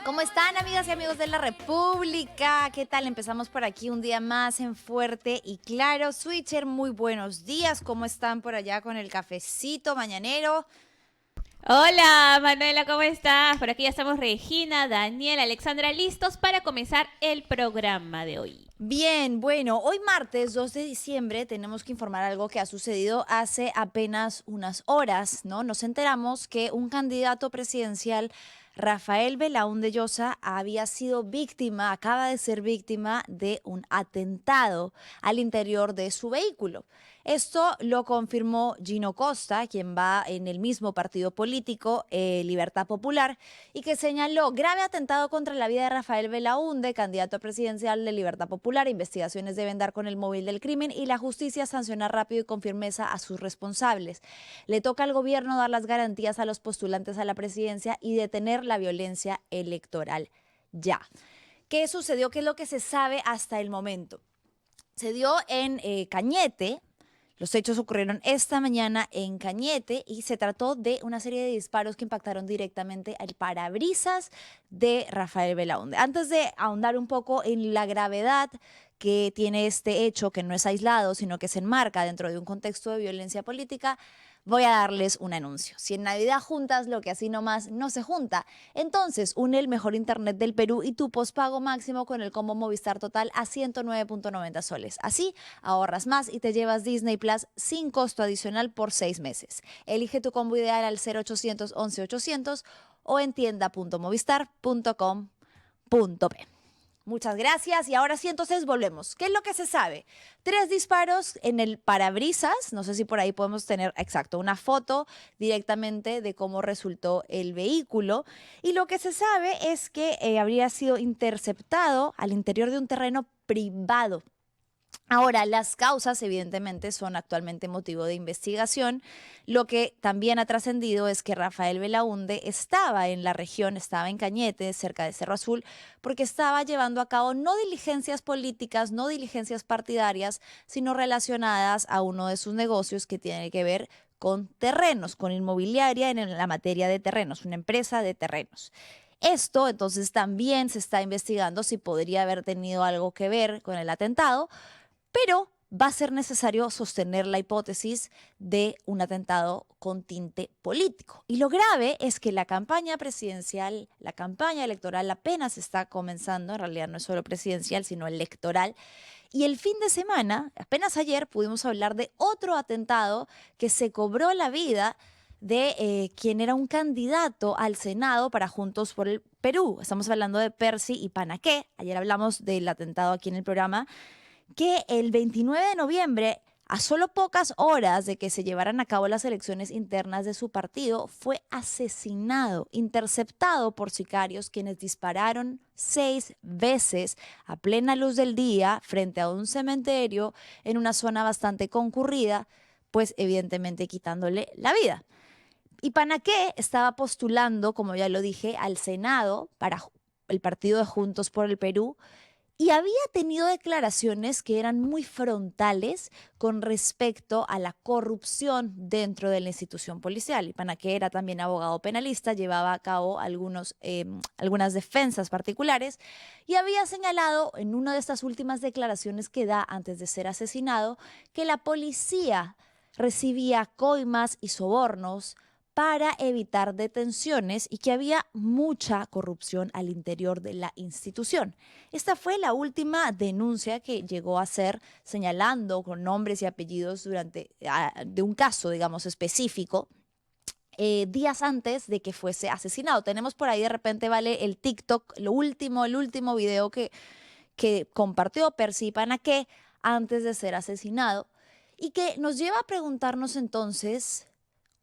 ¿Cómo están, amigas y amigos de la República? ¿Qué tal? Empezamos por aquí un día más en Fuerte y Claro. Switcher, muy buenos días. ¿Cómo están por allá con el cafecito mañanero? Hola Manuela, ¿cómo estás? Por aquí ya estamos Regina, Daniel, Alexandra, listos para comenzar el programa de hoy. Bien, bueno, hoy martes 2 de diciembre tenemos que informar algo que ha sucedido hace apenas unas horas, ¿no? Nos enteramos que un candidato presidencial, Rafael Belaúnde Llosa, acaba de ser víctima de un atentado al interior de su vehículo. Esto lo confirmó Gino Costa, quien va en el mismo partido político, Libertad Popular, y que señaló grave atentado contra la vida de Rafael Belaúnde, candidato presidencial de Libertad Popular. Investigaciones deben dar con el móvil del crimen y la justicia sancionar rápido y con firmeza a sus responsables. Le toca al gobierno dar las garantías a los postulantes a la presidencia y detener la violencia electoral ya. ¿Qué sucedió? ¿Qué es lo que se sabe hasta el momento? Se dio en Cañete. Los hechos ocurrieron esta mañana en Cañete y se trató de una serie de disparos que impactaron directamente al parabrisas de Rafael Belaúnde. Antes de ahondar un poco en la gravedad que tiene este hecho, que no es aislado, sino que se enmarca dentro de un contexto de violencia política, voy a darles un anuncio. Si en Navidad juntas lo que así nomás no se junta, entonces une el mejor internet del Perú y tu pospago máximo con el combo Movistar Total a 109.90 soles. Así ahorras más y te llevas Disney Plus sin costo adicional por 6 meses. Elige tu combo ideal al 0800 11 800 o en tienda.movistar.com.p. Muchas gracias. Y ahora sí, entonces volvemos. ¿Qué es lo que se sabe? 3 disparos en el parabrisas. No sé si por ahí podemos tener, exacto, una foto directamente de cómo resultó el vehículo. Y lo que se sabe es que habría sido interceptado al interior de un terreno privado. Ahora, las causas evidentemente son actualmente motivo de investigación. Lo que también ha trascendido es que Rafael Belaúnde estaba en la región, estaba en Cañete, cerca de Cerro Azul, porque estaba llevando a cabo no diligencias políticas, no diligencias partidarias, sino relacionadas a uno de sus negocios que tiene que ver con terrenos, con inmobiliaria en la materia de terrenos, una empresa de terrenos. Esto entonces también se está investigando si podría haber tenido algo que ver con el atentado, pero va a ser necesario sostener la hipótesis de un atentado con tinte político. Y lo grave es que la campaña presidencial, la campaña electoral apenas está comenzando, en realidad no es solo presidencial, sino electoral. Y el fin de semana, apenas ayer, pudimos hablar de otro atentado que se cobró la vida de quien era un candidato al Senado para Juntos por el Perú. Estamos hablando de Percy y Panaqué. Ayer hablamos del atentado aquí en el programa, que el 29 de noviembre, a solo pocas horas de que se llevaran a cabo las elecciones internas de su partido, fue asesinado, interceptado por sicarios quienes dispararon 6 veces a plena luz del día frente a un cementerio en una zona bastante concurrida, pues evidentemente quitándole la vida. Y Panaqué estaba postulando, como ya lo dije, al Senado para el partido de Juntos por el Perú, y había tenido declaraciones que eran muy frontales con respecto a la corrupción dentro de la institución policial. Y Panaqué era también abogado penalista, llevaba a cabo algunas defensas particulares y había señalado en una de estas últimas declaraciones que da antes de ser asesinado que la policía recibía coimas y sobornos para evitar detenciones y que había mucha corrupción al interior de la institución. Esta fue la última denuncia que llegó a ser señalando con nombres y apellidos de un caso, digamos, específico, días antes de que fuese asesinado. Tenemos por ahí de repente, vale, el TikTok, el último video que compartió Percy Panaqué antes de ser asesinado y que nos lleva a preguntarnos entonces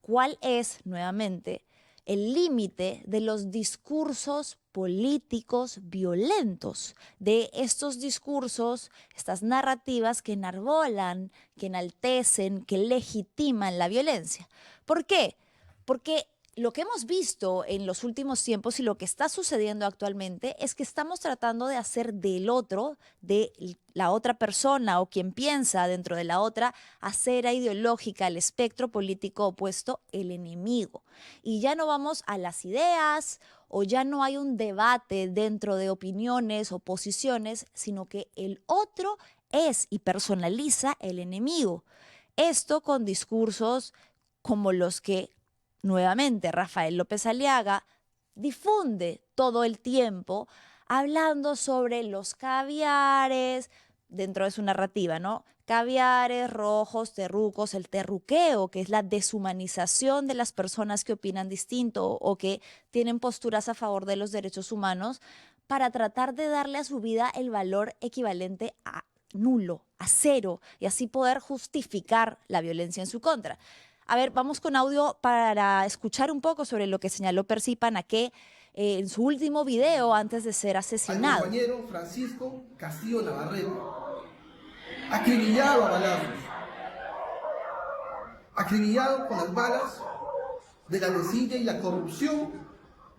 cuál es, nuevamente, el límite de los discursos políticos violentos, de estos discursos, estas narrativas que enarbolan, que enaltecen, que legitiman la violencia. ¿Por qué? Porque lo que hemos visto en los últimos tiempos y lo que está sucediendo actualmente es que estamos tratando de hacer del otro, de la otra persona o quien piensa dentro de la otra acera ideológica, el espectro político opuesto, el enemigo. Y ya no vamos a las ideas o ya no hay un debate dentro de opiniones o posiciones, sino que el otro es y personaliza el enemigo. Esto con discursos como los que nuevamente Rafael López Aliaga difunde todo el tiempo, hablando sobre los caviares, dentro de su narrativa, ¿no? Caviares, rojos, terrucos, el terruqueo, que es la deshumanización de las personas que opinan distinto o que tienen posturas a favor de los derechos humanos, para tratar de darle a su vida el valor equivalente a nulo, a cero, y así poder justificar la violencia en su contra. A ver, vamos con audio para escuchar un poco sobre lo que señaló Percy Panaché en su último video antes de ser asesinado. Al compañero Francisco Castillo Navarrete, acribillado a balazos, acribillado con las balas de la desidia y la corrupción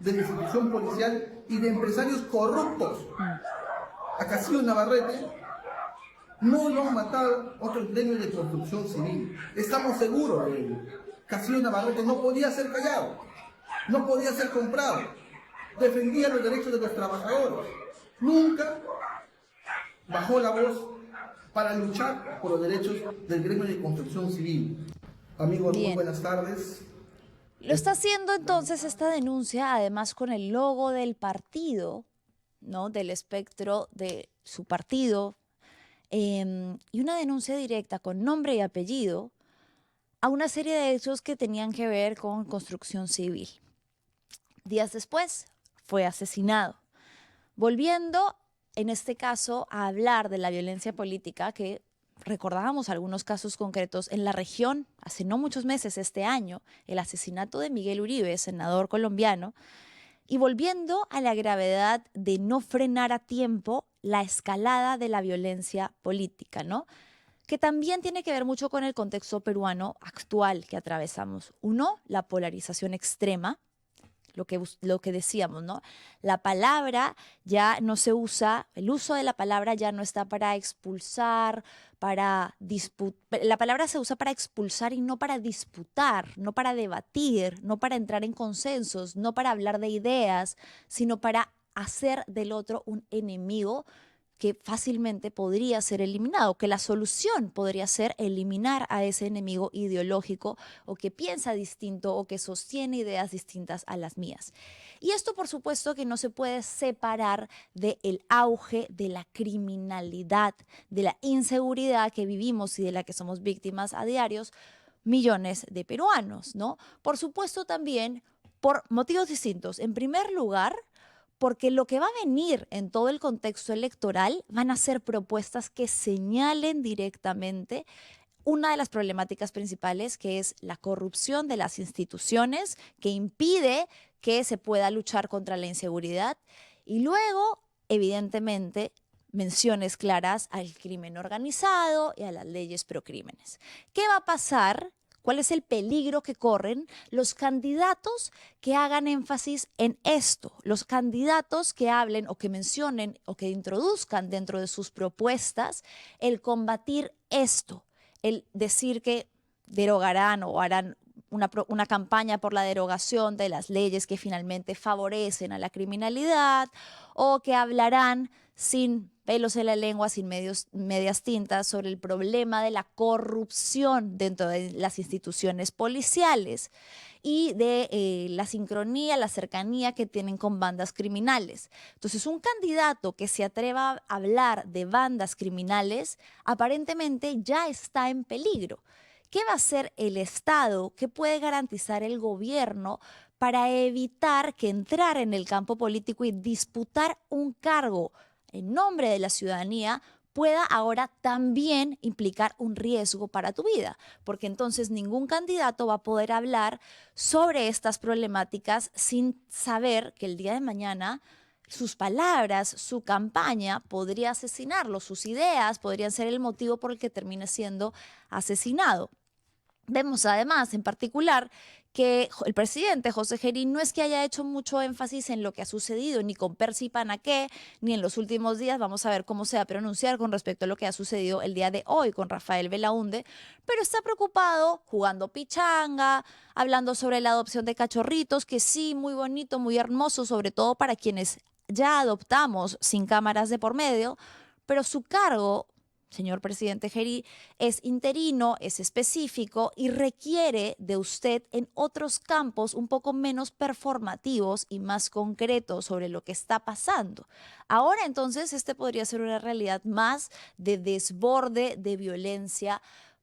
de la institución policial y de empresarios corruptos. A Castillo Navarrete no lo han matado otros gremios de construcción civil. Estamos seguros de ello. Castillo Navarrete no podía ser callado, no podía ser comprado. Defendía los derechos de los trabajadores. Nunca bajó la voz para luchar por los derechos del gremio de construcción civil. Amigos, muy buenas tardes. Lo está haciendo entonces esta denuncia, además con el logo del partido, ¿no? Del espectro de su partido, y una denuncia directa con nombre y apellido a una serie de hechos que tenían que ver con construcción civil. Días después fue asesinado. Volviendo, en este caso, a hablar de la violencia política, que recordábamos algunos casos concretos en la región, hace no muchos meses, este año, el asesinato de Miguel Uribe, senador colombiano, y volviendo a la gravedad de no frenar a tiempo la escalada de la violencia política, ¿no? Que también tiene que ver mucho con el contexto peruano actual que atravesamos. Uno, la polarización extrema, lo que decíamos, ¿no? La palabra ya no se usa, el uso de la palabra ya no está para expulsar, para disputar. La palabra se usa para expulsar y no para disputar, no para debatir, no para entrar en consensos, no para hablar de ideas, sino para hacer del otro un enemigo que fácilmente podría ser eliminado, que la solución podría ser eliminar a ese enemigo ideológico o que piensa distinto o que sostiene ideas distintas a las mías. Y esto, por supuesto, que no se puede separar del auge de la criminalidad, de la inseguridad que vivimos y de la que somos víctimas a diarios millones de peruanos, ¿no? Por supuesto, también por motivos distintos. En primer lugar, porque lo que va a venir en todo el contexto electoral van a ser propuestas que señalen directamente una de las problemáticas principales, que es la corrupción de las instituciones, que impide que se pueda luchar contra la inseguridad. Y luego, evidentemente, menciones claras al crimen organizado y a las leyes procrímenes. ¿Qué va a pasar? ¿Cuál es el peligro que corren los candidatos que hagan énfasis en esto? Los candidatos que hablen o que mencionen o que introduzcan dentro de sus propuestas el combatir esto, el decir que derogarán o harán una campaña por la derogación de las leyes que finalmente favorecen a la criminalidad, o que hablarán sin pelos en la lengua, sin medias tintas, sobre el problema de la corrupción dentro de las instituciones policiales y de la sincronía, la cercanía que tienen con bandas criminales. Entonces, un candidato que se atreva a hablar de bandas criminales aparentemente ya está en peligro. ¿Qué va a hacer el Estado? ¿Qué puede garantizar el gobierno para evitar que entrar en el campo político y disputar un cargo en nombre de la ciudadanía pueda ahora también implicar un riesgo para tu vida? Porque entonces ningún candidato va a poder hablar sobre estas problemáticas sin saber que el día de mañana sus palabras, su campaña podría asesinarlo, sus ideas podrían ser el motivo por el que termine siendo asesinado. Vemos además, en particular, que el presidente José Gerí no es que haya hecho mucho énfasis en lo que ha sucedido, ni con Percy Panaché, ni en los últimos días. Vamos a ver cómo se va a pronunciar con respecto a lo que ha sucedido el día de hoy con Rafael Belaúnde, pero está preocupado jugando pichanga, hablando sobre la adopción de cachorritos, que sí, muy bonito, muy hermoso, sobre todo para quienes ya adoptamos sin cámaras de por medio, pero su cargo, señor presidente Gerí, es interino, es específico y requiere de usted en otros campos un poco menos performativos y más concretos sobre lo que está pasando. Ahora entonces este podría ser una realidad más de desborde de violencia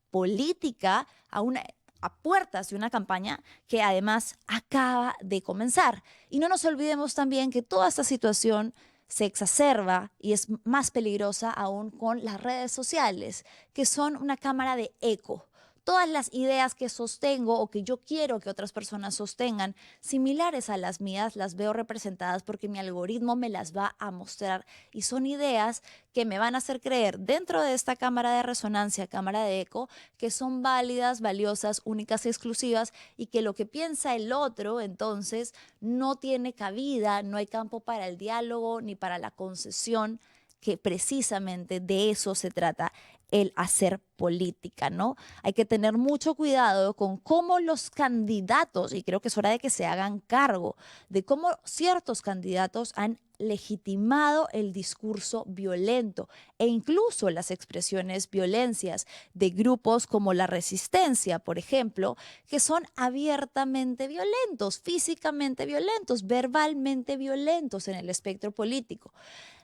política a puertas de una campaña que además acaba de comenzar. Y no nos olvidemos también que toda esta situación se exacerba y es más peligrosa aún con las redes sociales, que son una cámara de eco. Todas las ideas que sostengo o que yo quiero que otras personas sostengan, similares a las mías, las veo representadas porque mi algoritmo me las va a mostrar y son ideas que me van a hacer creer dentro de esta cámara de resonancia, cámara de eco, que son válidas, valiosas, únicas y exclusivas y que lo que piensa el otro entonces no tiene cabida, no hay campo para el diálogo ni para la concesión, que precisamente de eso se trata el hacer política, ¿no? Hay que tener mucho cuidado con cómo los candidatos, y creo que es hora de que se hagan cargo, de cómo ciertos candidatos han legitimado el discurso violento e incluso las expresiones violencias de grupos como la Resistencia, por ejemplo, que son abiertamente violentos, físicamente violentos, verbalmente violentos en el espectro político.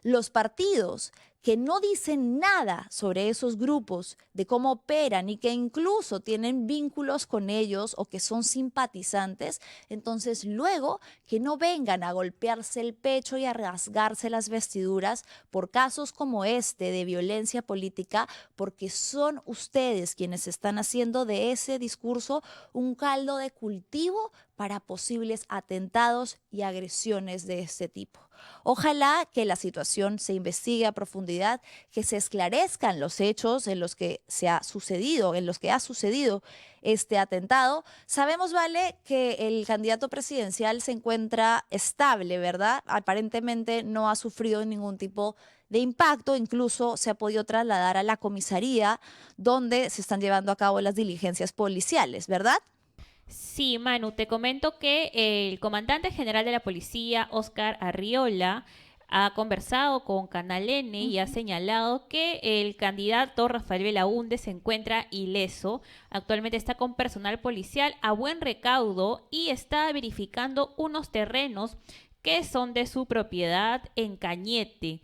Los partidos que no dicen nada sobre esos grupos, de cómo operan y que incluso tienen vínculos con ellos o que son simpatizantes, entonces luego que no vengan a golpearse el pecho y a rasgarse las vestiduras por casos como este de violencia política, porque son ustedes quienes están haciendo de ese discurso un caldo de cultivo para posibles atentados y agresiones de este tipo. Ojalá que la situación se investigue a profundidad, que se esclarezcan los hechos en los que ha sucedido este atentado. Sabemos, Vale, que el candidato presidencial se encuentra estable, ¿verdad? Aparentemente no ha sufrido ningún tipo de impacto, incluso se ha podido trasladar a la comisaría donde se están llevando a cabo las diligencias policiales, ¿verdad? Sí, Manu, te comento que el comandante general de la policía, Óscar Arriola, ha conversado con Canal N y ha señalado que el candidato Rafael Belaúnde se encuentra ileso. Actualmente está con personal policial a buen recaudo y está verificando unos terrenos que son de su propiedad en Cañete.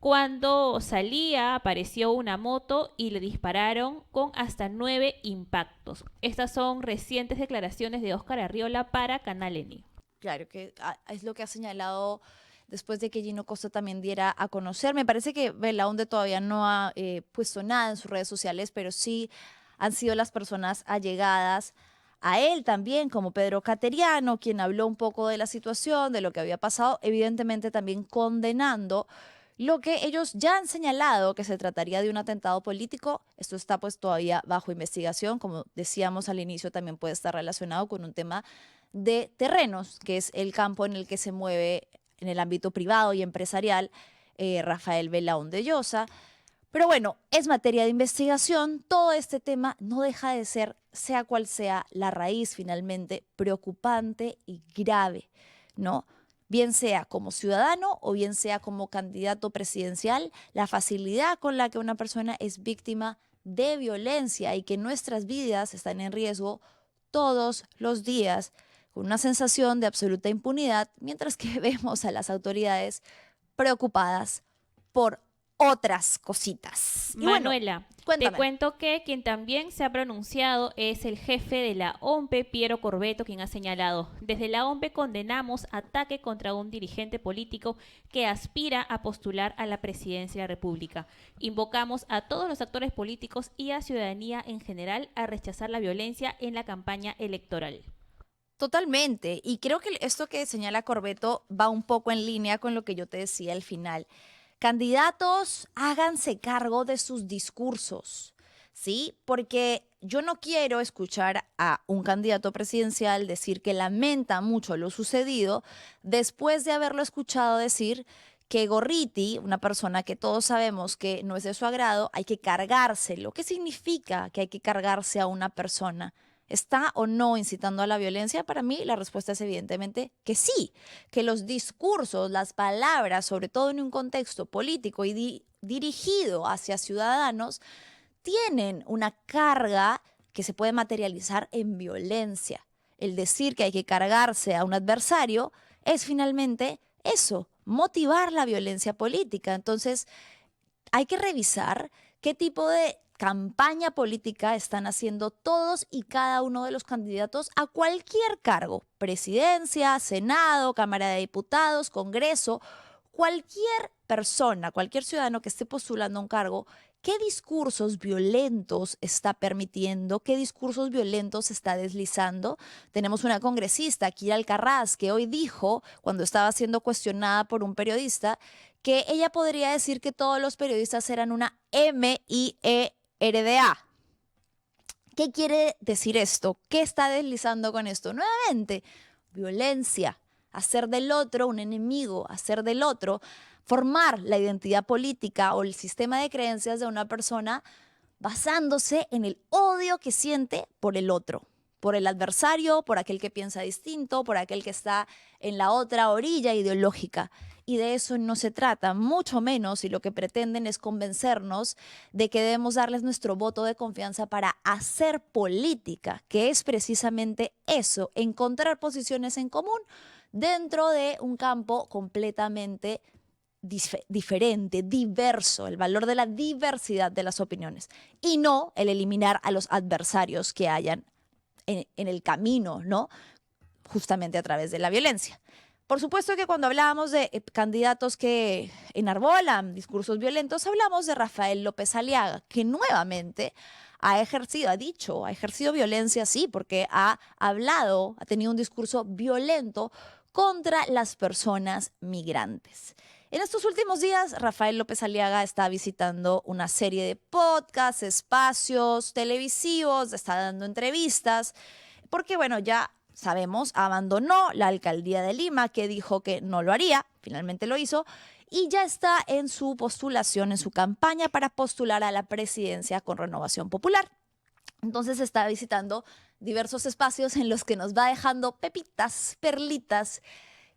Cuando salía, apareció una moto y le dispararon con hasta 9 impactos. Estas son recientes declaraciones de Óscar Arriola para Canal N. Claro, que es lo que ha señalado después de que Gino Costa también diera a conocer. Me parece que Belaúnde todavía no ha puesto nada en sus redes sociales, pero sí han sido las personas allegadas a él también, como Pedro Cateriano, quien habló un poco de la situación, de lo que había pasado, evidentemente también condenando lo que ellos ya han señalado que se trataría de un atentado político. Esto está pues todavía bajo investigación. Como decíamos al inicio, también puede estar relacionado con un tema de terrenos, que es el campo en el que se mueve en el ámbito privado y empresarial Rafael Belaúnde Llosa. Pero bueno, es materia de investigación. Todo este tema no deja de ser, sea cual sea la raíz finalmente, preocupante y grave, ¿no? Bien sea como ciudadano o bien sea como candidato presidencial, la facilidad con la que una persona es víctima de violencia y que nuestras vidas están en riesgo todos los días, con una sensación de absoluta impunidad, mientras que vemos a las autoridades preocupadas por otras cositas. Y Manuela, bueno, te cuento que quien también se ha pronunciado es el jefe de la OMPE, Piero Corbeto, quien ha señalado: desde la OMPE condenamos ataque contra un dirigente político que aspira a postular a la presidencia de la República. Invocamos a todos los actores políticos y a ciudadanía en general a rechazar la violencia en la campaña electoral. totalmente. Y creo que esto que señala Corbeto va un poco en línea con lo que yo te decía al final. Candidatos, háganse cargo de sus discursos. ¿sí? Porque yo no quiero escuchar a un candidato presidencial decir que lamenta mucho lo sucedido después de haberlo escuchado decir que Gorriti, una persona que todos sabemos que no es de su agrado, hay que cargárselo. ¿Qué significa que hay que cargarse a una persona? ¿Está o no incitando a la violencia? Para mí la respuesta es evidentemente que sí, que los discursos, las palabras, sobre todo en un contexto político y dirigido hacia ciudadanos, tienen una carga que se puede materializar en violencia. El decir que hay que cargarse a un adversario es finalmente eso, motivar la violencia política. Entonces, hay que revisar qué tipo de campaña política están haciendo todos y cada uno de los candidatos a cualquier cargo, presidencia, Senado, Cámara de Diputados, Congreso, cualquier persona, cualquier ciudadano que esté postulando un cargo. ¿Qué discursos violentos está permitiendo? ¿Qué discursos violentos está deslizando? Tenemos una congresista, Kira Alcaraz, que hoy dijo, cuando estaba siendo cuestionada por un periodista, que ella podría decir que todos los periodistas eran una MIERDA. ¿Qué quiere decir esto? ¿Qué está deslizando con esto? Nuevamente, violencia, hacer del otro un enemigo, hacer del otro, formar la identidad política o el sistema de creencias de una persona basándose en el odio que siente por el otro, por el adversario, por aquel que piensa distinto, por aquel que está en la otra orilla ideológica. Y de eso no se trata, mucho menos si lo que pretenden es convencernos de que debemos darles nuestro voto de confianza para hacer política, que es precisamente eso, encontrar posiciones en común dentro de un campo completamente diferente, diverso, el valor de la diversidad de las opiniones y no el eliminar a los adversarios que hayan en el camino, ¿no? Justamente a través de la violencia. Por supuesto que cuando hablábamos de candidatos que enarbolan discursos violentos, hablamos de Rafael López Aliaga, que nuevamente ha ejercido violencia, sí, porque ha tenido un discurso violento contra las personas migrantes. En estos últimos días, Rafael López Aliaga está visitando una serie de podcasts, espacios televisivos, está dando entrevistas, porque bueno, ya sabemos, abandonó la alcaldía de Lima, que dijo que no lo haría, finalmente lo hizo, y ya está en su postulación, en su campaña para postular a la presidencia con Renovación Popular. Entonces está visitando diversos espacios en los que nos va dejando pepitas, perlitas,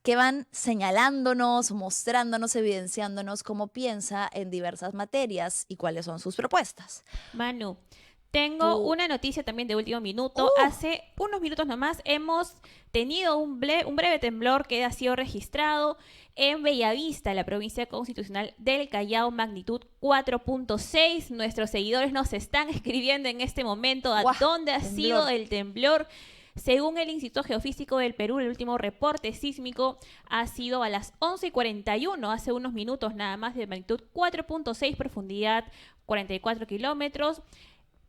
que van señalándonos, mostrándonos, evidenciándonos cómo piensa en diversas materias y cuáles son sus propuestas. Manu, tengo una noticia también de último minuto. Hace unos minutos nomás hemos tenido un breve temblor que ha sido registrado en Bellavista, la provincia constitucional del Callao, magnitud 4.6. Nuestros seguidores nos están escribiendo en este momento a dónde ha sido el temblor. Según el Instituto Geofísico del Perú, el último reporte sísmico ha sido a las 11:41, hace unos minutos nada más, de magnitud 4.6, profundidad 44 kilómetros,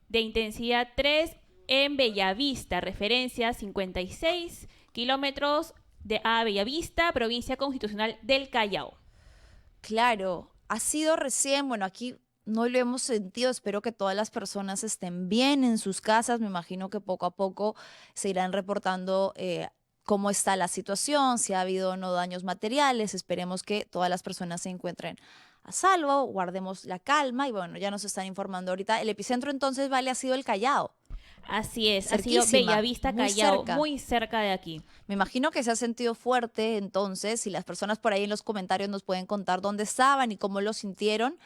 de intensidad 3 en Bellavista, referencia 56 kilómetros a Bellavista, provincia constitucional del Callao. Claro, ha sido recién, bueno, aquí no lo hemos sentido, espero que todas las personas estén bien en sus casas, me imagino que poco a poco se irán reportando cómo está la situación, si ha habido o no daños materiales, esperemos que todas las personas se encuentren a salvo, guardemos la calma y bueno, ya nos están informando ahorita. El epicentro entonces, Vale, ha sido el Callao. Así es, Cerquísima, ha sido Bellavista, Callao, cerca. muy cerca de aquí. Me imagino que se ha sentido fuerte, entonces, si las personas por ahí en los comentarios nos pueden contar dónde estaban y cómo lo sintieron,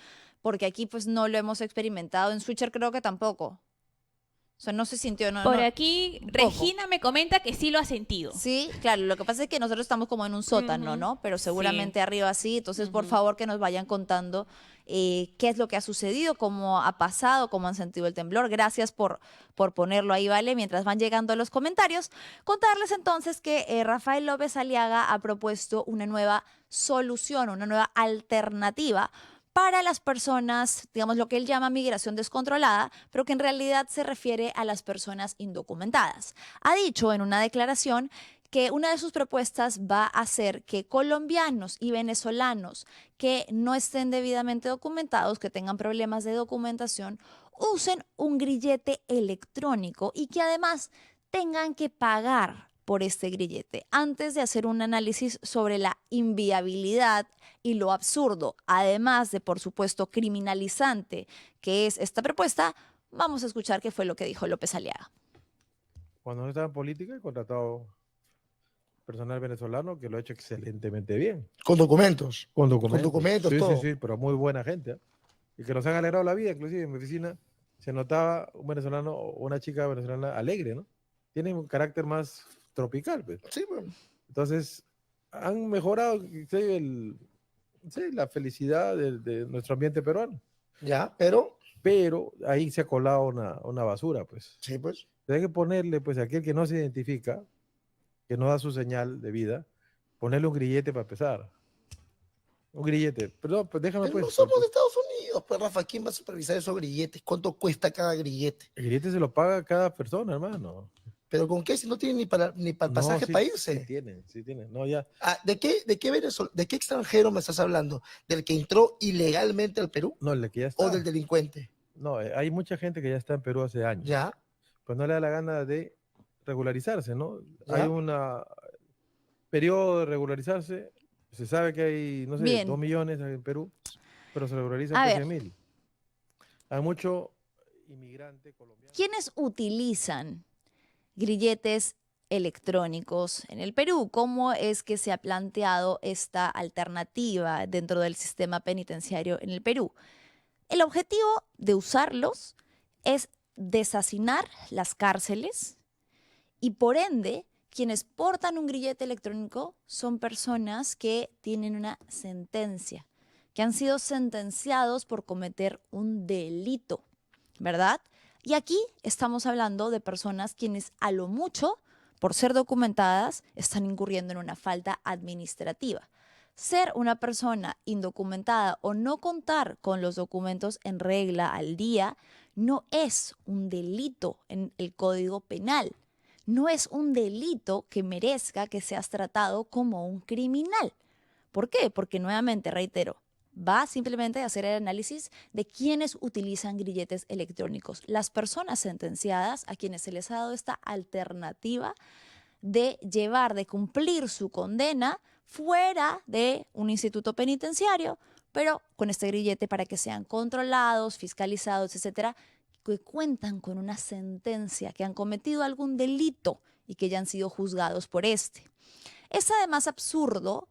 porque aquí pues no lo hemos experimentado. En Switcher creo que tampoco. O sea, no se sintió. Por aquí, Regina me comenta que sí lo ha sentido. Sí, claro. Lo que pasa es que nosotros estamos como en un sótano, ¿no? Pero seguramente arriba sí. Entonces, por favor, que nos vayan contando qué es lo que ha sucedido, cómo ha pasado, cómo han sentido el temblor. Gracias por ponerlo ahí, ¿vale? Mientras van llegando los comentarios. Contarles entonces que Rafael López Aliaga ha propuesto una nueva solución, una nueva alternativa para las personas, digamos, lo que él llama migración descontrolada, pero que en realidad se refiere a las personas indocumentadas. Ha dicho en una declaración que una de sus propuestas va a ser que colombianos y venezolanos que no estén debidamente documentados, que tengan problemas de documentación, usen un grillete electrónico y que además tengan que pagar por este grillete antes de hacer un análisis sobre la inviabilidad y lo absurdo, además de, por supuesto, criminalizante que es esta propuesta. Vamos a escuchar qué fue lo que dijo López Aliaga. Cuando no estaba en política, he contratado personal venezolano que lo ha hecho excelentemente bien. Con documentos. Con documentos. Con documentos, sí, todo. Sí, sí, pero muy buena gente. ¿Eh? Y que nos han alegrado la vida, inclusive en mi oficina se notaba un venezolano o una chica venezolana alegre, ¿no? Tienen un carácter más tropical, pues. Sí, bueno. Entonces, han mejorado la felicidad de nuestro ambiente peruano. Ya, pero... Pero ahí se ha colado una basura, pues. Sí, pues. Hay que ponerle, pues, a aquel que no se identifica, que no da su señal de vida, ponerle un grillete para empezar. Un grillete. Perdón, pues déjame, Pero pues. no somos de Estados Unidos, pues, Rafa. ¿Quién va a supervisar esos grilletes? ¿Cuánto cuesta cada grillete? El grillete se lo paga cada persona, hermano. ¿Pero con qué? Si no tienen ni para el pasaje para irse. Sí tienen. No, ya. Ah, ¿de qué extranjero me estás hablando? ¿Del que entró ilegalmente al Perú? No, el que ya está. ¿O del delincuente? No, hay mucha gente que ya está en Perú hace años. Ya. Pues no le da la gana de regularizarse, ¿no? Ya. Hay un periodo de regularizarse. Se sabe que hay, no sé, Bien. 2 millones en Perú, pero se regularizan A 13.000. Hay mucho inmigrante colombiano. ¿Quiénes utilizan grilletes electrónicos en el Perú? ¿Cómo es que se ha planteado esta alternativa dentro del sistema penitenciario en el Perú? El objetivo de usarlos es deshacinar las cárceles y, por ende, quienes portan un grillete electrónico son personas que tienen una sentencia, que han sido sentenciados por cometer un delito, ¿verdad? Y aquí estamos hablando de personas quienes a lo mucho, por ser documentadas, están incurriendo en una falta administrativa. Ser una persona indocumentada o no contar con los documentos en regla al día no es un delito en el Código Penal. No es un delito que merezca que seas tratado como un criminal. ¿Por qué? Porque nuevamente, reitero, va simplemente a hacer el análisis de quiénes utilizan grilletes electrónicos. Las personas sentenciadas a quienes se les ha dado esta alternativa de cumplir su condena fuera de un instituto penitenciario, pero con este grillete para que sean controlados, fiscalizados, etcétera, que cuentan con una sentencia, que han cometido algún delito y que ya han sido juzgados por este. Es además absurdo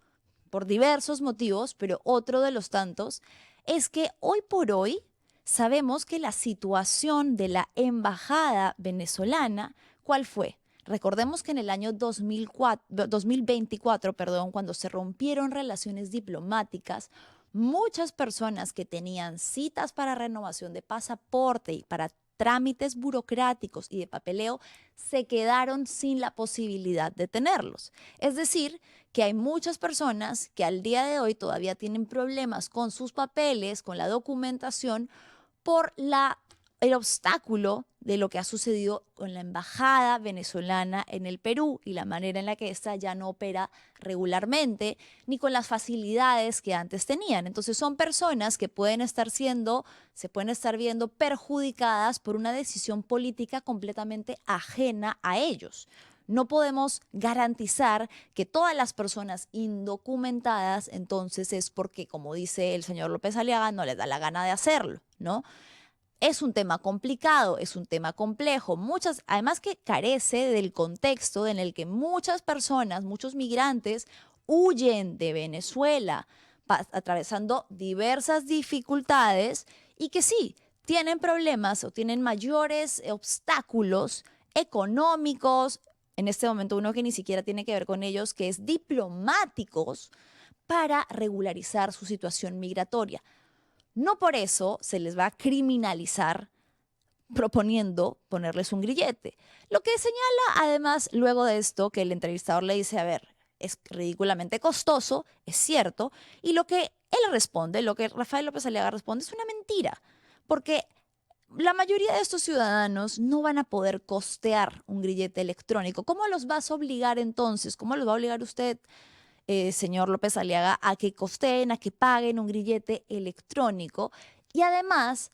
por diversos motivos, pero otro de los tantos es que hoy por hoy sabemos que la situación de la embajada venezolana, ¿cuál fue? Recordemos que en el año 2024, cuando se rompieron relaciones diplomáticas, muchas personas que tenían citas para renovación de pasaporte y para trámites burocráticos y de papeleo se quedaron sin la posibilidad de tenerlos. Es decir, que hay muchas personas que al día de hoy todavía tienen problemas con sus papeles, con la documentación, por el obstáculo de lo que ha sucedido con la embajada venezolana en el Perú y la manera en la que ésta ya no opera regularmente, ni con las facilidades que antes tenían. Entonces son personas que se pueden estar viendo perjudicadas por una decisión política completamente ajena a ellos. No podemos garantizar que todas las personas indocumentadas entonces es porque, como dice el señor López Aliaga, no les da la gana de hacerlo, ¿no? Es un tema complicado, es un tema complejo, además que carece del contexto en el que muchas personas, muchos migrantes huyen de Venezuela, atravesando diversas dificultades y que sí, tienen problemas o tienen mayores obstáculos económicos, en este momento uno que ni siquiera tiene que ver con ellos, que es diplomáticos, para regularizar su situación migratoria. No por eso se les va a criminalizar proponiendo ponerles un grillete. Lo que señala además luego de esto que el entrevistador le dice, a ver, es ridículamente costoso, es cierto, y lo que él responde, lo que Rafael López Aliaga responde es una mentira, porque la mayoría de estos ciudadanos no van a poder costear un grillete electrónico. ¿Cómo los vas a obligar entonces? ¿Cómo los va a obligar usted, señor López Aliaga, a que costeen, a que paguen un grillete electrónico? Y además,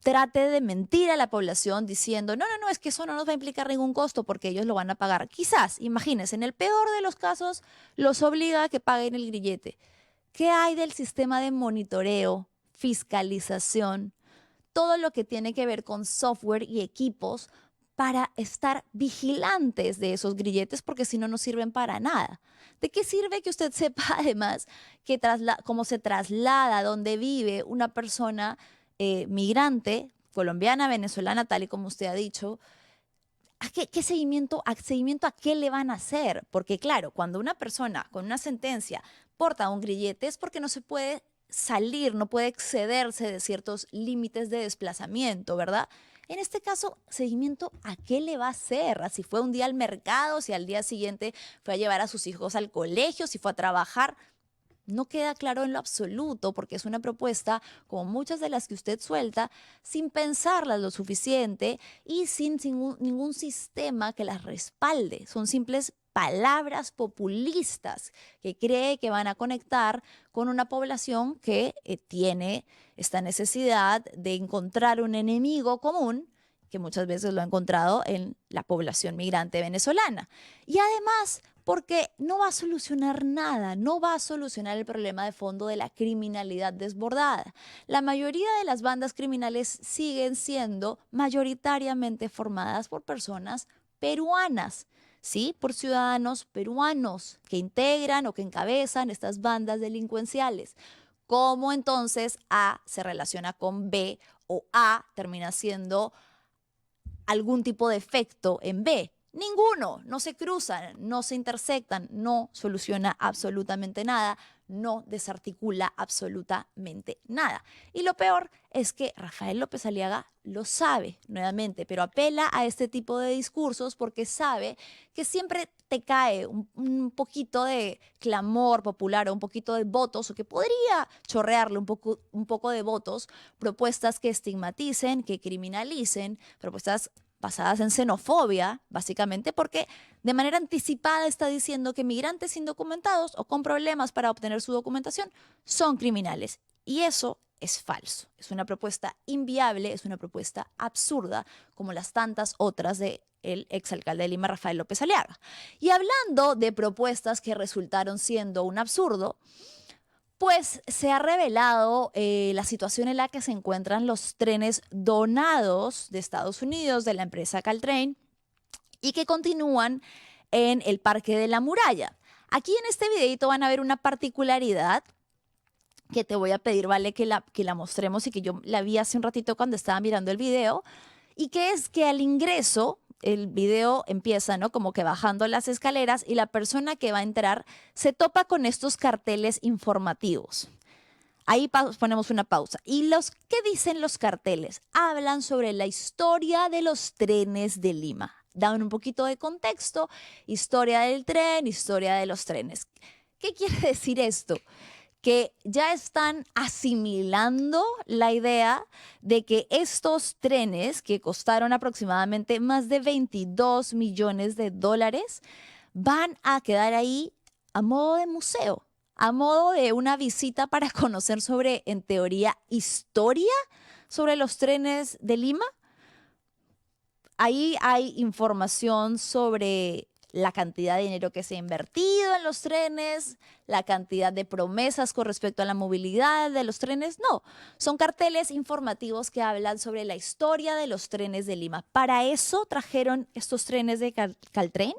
trate de mentir a la población diciendo, no, es que eso no nos va a implicar ningún costo porque ellos lo van a pagar. Quizás, imagínense, en el peor de los casos, los obliga a que paguen el grillete. ¿Qué hay del sistema de monitoreo, fiscalización, todo lo que tiene que ver con software y equipos para estar vigilantes de esos grilletes? Porque si no, no sirven para nada. ¿De qué sirve que usted sepa además que cómo se traslada, dónde vive una persona migrante, colombiana, venezolana, tal y como usted ha dicho? ¿Qué seguimiento a qué le van a hacer? Porque claro, cuando una persona con una sentencia porta un grillete es porque no se puede salir, no puede excederse de ciertos límites de desplazamiento, ¿verdad? En este caso, seguimiento a qué le va a hacer, si fue un día al mercado, si al día siguiente fue a llevar a sus hijos al colegio, si fue a trabajar. No queda claro en lo absoluto porque es una propuesta, como muchas de las que usted suelta, sin pensarlas lo suficiente y sin ningún sistema que las respalde. Son simples palabras populistas que cree que van a conectar con una población que tiene esta necesidad de encontrar un enemigo común, que muchas veces lo ha encontrado en la población migrante venezolana. Y además, porque no va a solucionar nada, no va a solucionar el problema de fondo de la criminalidad desbordada. La mayoría de las bandas criminales siguen siendo mayoritariamente formadas por personas peruanas, ¿sí? Por ciudadanos peruanos que integran o que encabezan estas bandas delincuenciales. ¿Cómo entonces A se relaciona con B o A termina siendo algún tipo de efecto en B? Ninguno, no se cruzan, no se intersectan, no soluciona absolutamente nada, no desarticula absolutamente nada. Y lo peor es que Rafael López Aliaga lo sabe nuevamente, pero apela a este tipo de discursos porque sabe que siempre te cae un poquito de clamor popular o un poquito de votos, o que podría chorrearle un poco de votos, propuestas que estigmaticen, que criminalicen, propuestas basadas en xenofobia, básicamente porque de manera anticipada está diciendo que migrantes indocumentados o con problemas para obtener su documentación son criminales. Y eso es falso. Es una propuesta inviable, es una propuesta absurda, como las tantas otras del exalcalde de Lima, Rafael López Aliaga. Y hablando de propuestas que resultaron siendo un absurdo, pues se ha revelado la situación en la que se encuentran los trenes donados de Estados Unidos de la empresa Caltrain y que continúan en el Parque de la Muralla. Aquí en este videito van a ver una particularidad que te voy a pedir, ¿vale? Que la mostremos y que yo la vi hace un ratito cuando estaba mirando el video, y que es que al ingreso el video empieza, ¿no? Como que bajando las escaleras y la persona que va a entrar se topa con estos carteles informativos. Ahí ponemos una pausa. ¿Y qué dicen los carteles? Hablan sobre la historia de los trenes de Lima. Dan un poquito de contexto, historia del tren, historia de los trenes. ¿Qué quiere decir esto? Que ya están asimilando la idea de que estos trenes, que costaron aproximadamente más de 22 millones de dólares, van a quedar ahí a modo de museo, a modo de una visita para conocer sobre, en teoría, historia sobre los trenes de Lima. Ahí hay información sobre la cantidad de dinero que se ha invertido en los trenes, la cantidad de promesas con respecto a la movilidad de los trenes. No, son carteles informativos que hablan sobre la historia de los trenes de Lima. Para eso trajeron estos trenes de Caltrain,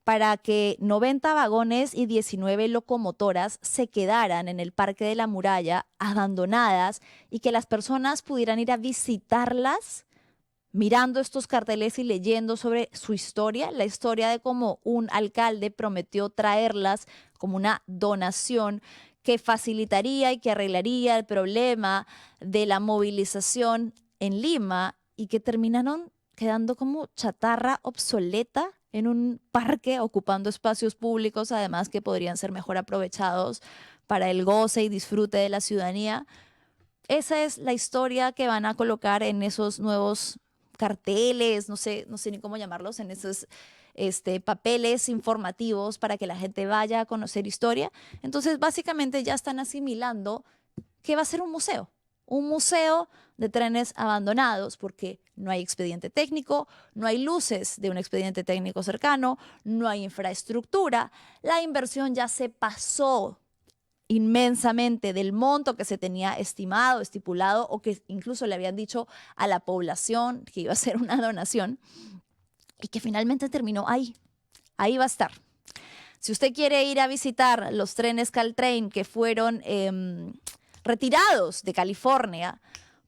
para que 90 vagones y 19 locomotoras se quedaran en el Parque de la Muralla abandonadas y que las personas pudieran ir a visitarlas mirando estos carteles y leyendo sobre su historia, la historia de cómo un alcalde prometió traerlas como una donación que facilitaría y que arreglaría el problema de la movilización en Lima, y que terminaron quedando como chatarra obsoleta en un parque, ocupando espacios públicos, además que podrían ser mejor aprovechados para el goce y disfrute de la ciudadanía. Esa es la historia que van a colocar en esos nuevos carteles, no sé ni cómo llamarlos, en esos papeles informativos para que la gente vaya a conocer historia. Entonces, básicamente ya están asimilando que va a ser un museo. un museo de trenes abandonados, porque no hay expediente técnico, no hay luces de un expediente técnico cercano, no hay infraestructura. La inversión ya se pasó inmensamente del monto que se tenía estimado, estipulado, o que incluso le habían dicho a la población que iba a ser una donación, y que finalmente terminó ahí. Ahí va a estar. Si usted quiere ir a visitar los trenes Caltrain que fueron retirados de California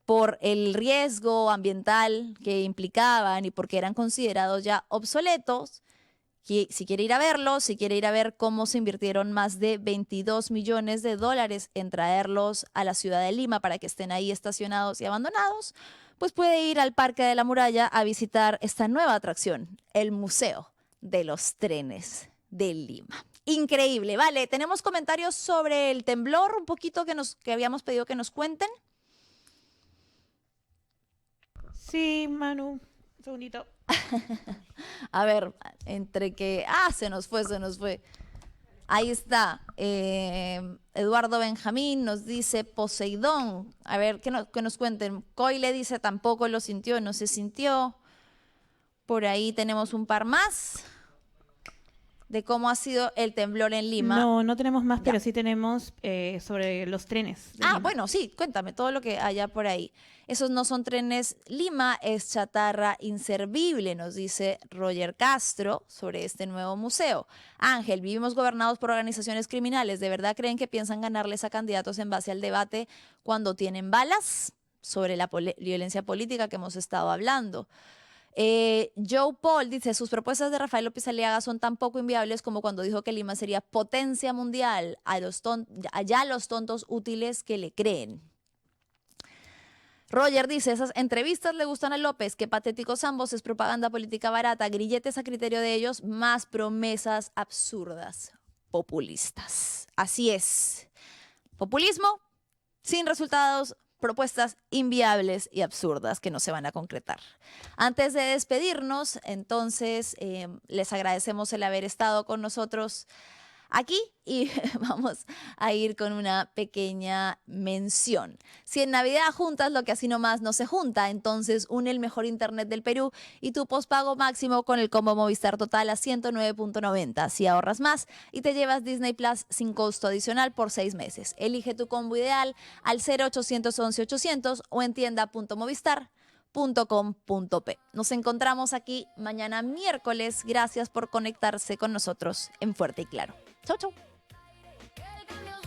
por el riesgo ambiental que implicaban y porque eran considerados ya obsoletos, si quiere ir a verlos, si quiere ir a ver cómo se invirtieron más de $22 millones en traerlos a la ciudad de Lima para que estén ahí estacionados y abandonados, pues puede ir al Parque de la Muralla a visitar esta nueva atracción, el Museo de los Trenes de Lima. Increíble. Vale, tenemos comentarios sobre el temblor, un poquito que habíamos pedido que nos cuenten. Sí, Manu, un segundito. A ver, entre que... se nos fue. Ahí está. Eduardo Benjamín nos dice Poseidón. A ver, que nos cuenten. Coyle dice tampoco lo sintió, no se sintió. Por ahí tenemos un par más de cómo ha sido el temblor en Lima. No tenemos más, Ya. pero sí tenemos sobre los trenes. de Lima. Bueno, sí, cuéntame todo lo que haya por ahí. Esos no son trenes Lima, es chatarra inservible, nos dice Roger Castro sobre este nuevo museo. Ángel, vivimos gobernados por organizaciones criminales. ¿De verdad creen que piensan ganarles a candidatos en base al debate cuando tienen balas? Sobre la violencia política que hemos estado hablando. Joe Paul dice, sus propuestas de Rafael López Aliaga son tan poco inviables como cuando dijo que Lima sería potencia mundial. Allá los tontos útiles que le creen. Roger dice, esas entrevistas le gustan a López, qué patéticos ambos, es propaganda política barata, grilletes a criterio de ellos, más promesas absurdas, populistas. Así es. Populismo sin resultados, propuestas inviables y absurdas que no se van a concretar. Antes de despedirnos, entonces, les agradecemos el haber estado con nosotros aquí y vamos a ir con una pequeña mención. Si en Navidad juntas lo que así nomás no se junta, entonces une el mejor internet del Perú y tu pospago máximo con el combo Movistar Total a 109.90. Así ahorras más y te llevas Disney Plus sin costo adicional por 6 meses. Elige tu combo ideal al 0800 11 800 o en tienda.movistar.com.p. Nos encontramos aquí mañana miércoles. Gracias por conectarse con nosotros en Fuerte y Claro. Chau, chau.